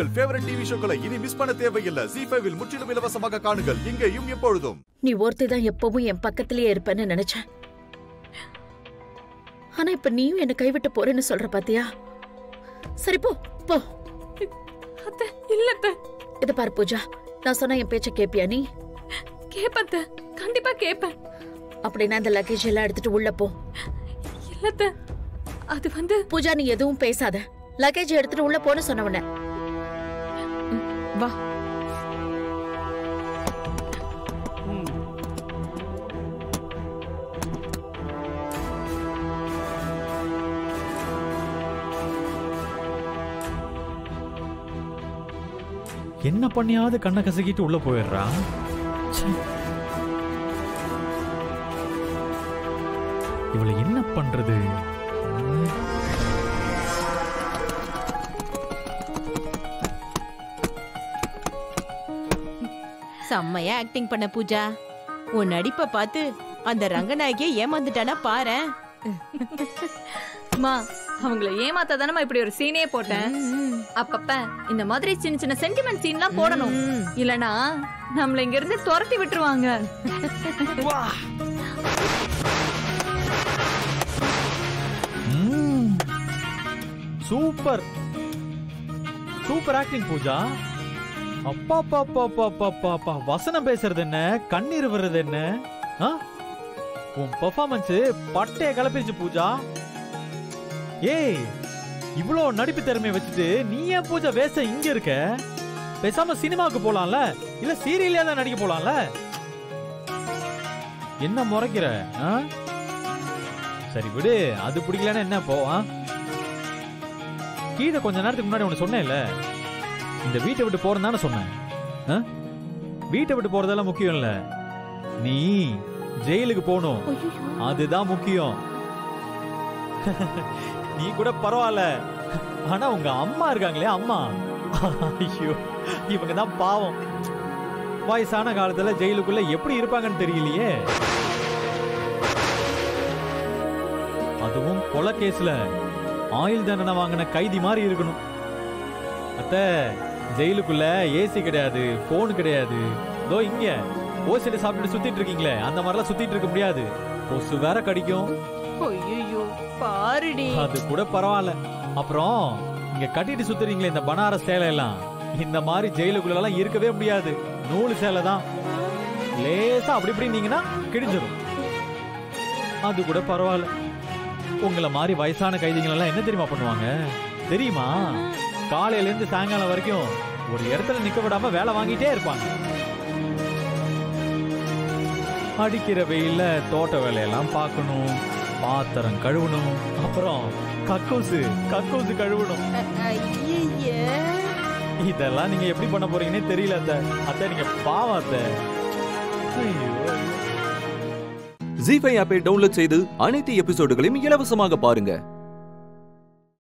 உங்கள் favourite TV ஷோக்களை இனி miss பண்ண தேவையில்லை. ZEE5 இல் முற்றிலும் இலவசமாக காணுங்கள். இங்கேயும் எப்பொழுதும். நீ ஒருத்திதான் எப்பவும் என் பக்கத்திலேயே இருப்பேன்னு நினைச்சேன். ஆனா இப்ப நீயும் என்ன கைவிட்டு போறேன்னு சொல்ற பாத்தியா? சரி போ போ. அத்தை இல்ல அத்தை. இத பாரு பூஜா, நான் சொன்ன என் பேச்ச கேப்பியா நீ? கேப்பத்த, கண்டிப்பா கேப்பேன். அப்படின்னா அந்த லக்கேஜ் எல்லாம் எடுத்துட்டு உள்ள போ. இல்ல அத்தை, அது பூஜா நீ எதுவும் பேசாத. லக்கேஜ் எடுத்துட்டு உள்ள போன்னு சொன்னவன. வா. என்ன பண்ணியாவது கண்ணை கசக்கிட்டு உள்ள போயிடுறா. இவளை என்ன பண்றது? செம்மையா ஆக்டிங் பண்ண பூஜா. உன் நடிப்பை பார்த்து அந்த ரங்கநாயகியை ஏமாந்துட்டானா பாரு. அம்மா, அவங்கள ஏமாத்தாதானமா இப்படி ஒரு சீனே போட்டேன். அப்பப்ப இந்த மாதிரி சின்ன சின்ன சென்டிமெண்ட் சீன்லாம் போடணும். இல்லனா நம்மள இங்க இருந்து துரத்தி விட்டுருவாங்க. Super super acting Pooja. அப்பா பாப்பா பாப்பா பாப்பா, வசனம் பேசுறது என்ன, கண்ணீர் வர்றது என்ன, உன் பெர்ஃபார்மன்ஸ் பட்டைய கலப்பிச்சு பூஜா. ஏய், இவ்வளோ நடிப்பு திறமையை வச்சுட்டு நீ ஏன் பூஜா வேஸ்டா இங்க இருக்க? பேசாம சினிமாவுக்கு போலாம்ல, இல்ல சீரியல்ல தான் நடிக்க போலாம்ல. என்ன முறைக்கிற? சரி விடு, அது பிடிக்கலன்னா என்ன போ. கீழே கொஞ்ச நேரத்துக்கு முன்னாடி ஒன்னு சொன்னேன்ல, இந்த வீட்டை விட்டு போறதானே சொன்னேன். வீட்டை விட்டு போறதெல்லாம் முக்கியம் இல்ல, நீ ஜெயிலுக்கு போகணும், அதுதான் முக்கியம். நீ கூட பரவாயில்ல, ஆனா உங்க அம்மா இருக்காங்களே, அம்மா, ஐயோ இவங்க தான் பாவம். வயசான காலத்துல ஜெயிலுக்குள்ள எப்படி இருப்பாங்கன்னு தெரியலையே. அதுவும் கொலை கேஸ்ல ஆயுள் தண்டனை வாங்கின கைதி மாதிரி இருக்கணும். அத்தை, ஜெயிலுக்குள்ள ஏசி கிடையாது, போன் கிடையாது. இதோ இங்க ஓசில சாப்பிட்டு சுத்திட்டு இருக்கீங்களே, அந்த மாதிரிலாம் சுத்திட்டு இருக்க முடியாது. கொசு வேற கடிக்கும். ஐயோ பாருடி. அது கூட பரவாயில்ல. அப்புறம் இங்க கட்டிட்டு சுத்துறீங்களே இந்த பனாரஸ் சேலை எல்லாம், இந்த மாதிரி ஜெயிலுக்குள்ள எல்லாம் இருக்கவே முடியாது. நூல் சேலை தான், லேசா அப்படி இப்படின்னீங்கன்னா கிழிஞ்சிடும். அது கூட பரவாயில்ல. உங்களை மாதிரி வயசான கைதிகள் எல்லாம் என்ன தெரியுமா பண்ணுவாங்க தெரியுமா? காலையில இருந்து சாயங்காலம் வரைக்கும் ஒரு இடத்துல நிக்க விடாம வேலை வாங்கிட்டே இருப்பாங்க. அடிக்கிற வெயில்ல தோட்ட வேலையெல்லாம் பார்க்கணும், பாத்திரம் கழுவணும், அப்புறம் கக்கூசு கழுவணும். இதெல்லாம் நீங்க எப்படி பண்ண போறீங்கன்னே தெரியல அத்தை. அத்தை நீங்க பாவம் அத்தை. ZEE5 ஆப்பை டவுன்லோட் செய்து அனைத்து எபிசோடுகளையும் இலவசமாக பாருங்க.